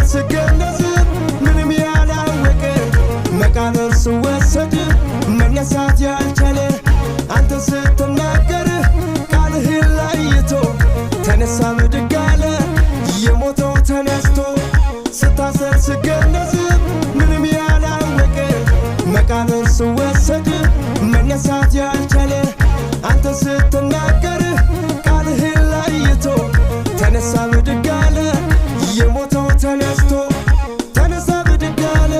ስገነዝ ምንም ያላወቀ መቃብር ስወሰድ መነሳት ያልቻለ አንተ ስትናገር ቃልህን ለይቶ ተነሳ ብድግ አለ የሞተው ተነስቶ ስታሰር ስገነዝ ምንም ያላወቀ መቃብር ስወሰድ መነሳት ያልቻለ አንተ ስትናገር ቃልህን ለይቶ ተነሳ ብድግ አለ የሞተው ተነስቶ ተነሳ ብድግ አለ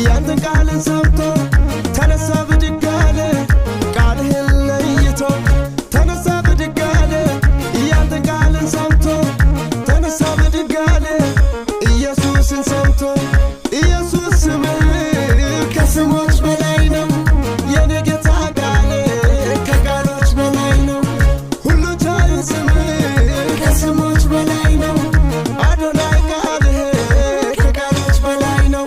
ያንተን ቃልን ሰምቶ ተነሳ ብድግ አለ ቃልህን ለይቶ ተነሳ ብድግ አለ ያንተን ቃልን ሰምቶ ተነሳ ብድግ አለ ኢየሱስን ሰምቶ ኢየሱስ ስምህ ከስሞች በላይ ነው የኔ ጌታ ቃል ከቃሎች በላይ ነው ሁሉ ቻይ ስምህ ከስሞች በላይ ነው አዶናይ ቃልህ ከቃሎች በላይ ነው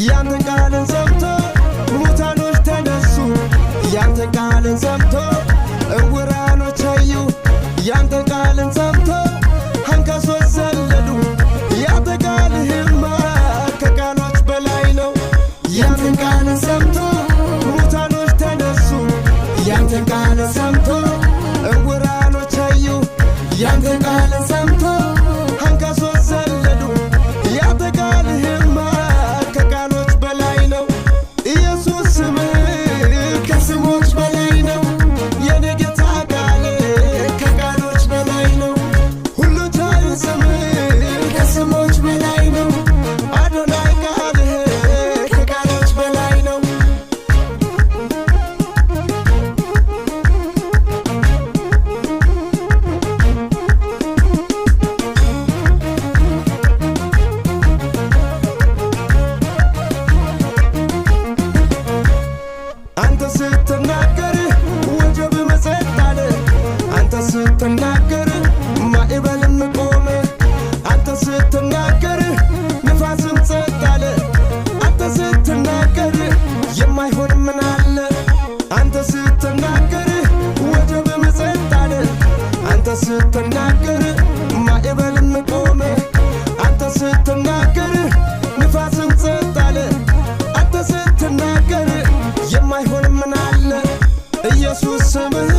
ያንተን ቃልን ሰምቶ ሙታኖች ተነሱ ያንተን ቃልን ሰምቶ እውራኖች አዩ ያንተን ቃልን ሰምቶ አንካሶች ዘለሉ ያንተ ቃልህማ ከቃሎች በላይ ነው ያንተን ቃልን ሰምቶ ሙታኖች ተነሱ ያንተን ቃልን ሰምቶ እውራኖች አዩ ያንተን ቃልን ሰምቶ አንካሶች ዘለሉ ያንተ ቃልህማ ከቃሎች በላይ ነው ኢየሱስ ስምህ ከስሞች በላይ ነው የኔ ጌታ ቃል ከቃሎች በላይ ነው ሁሉ ቻይ ስምህ ከስሞች በላይ ነው አዶናይ ቃልህ ከቃሎች በላይ ነው አንተ ስትናገር ወጀብ መጸጥ አለ አንተ ስትናገር ማዕበልም ቆመ አንተ ስትናገር ንፋስም ጸጥ አለ አንተ ስትናገር የማይሆን ምን አለ አንተ ስትናገር ወጀብ መጸጥ አለ አንተ ስትናገር ማዕበልም ቆመ አንተ ስትናገር ንፋስም ጸጥ አለ አንተ ስትናገር የማይሆን ምን አለ ኢየሱስ ስምህ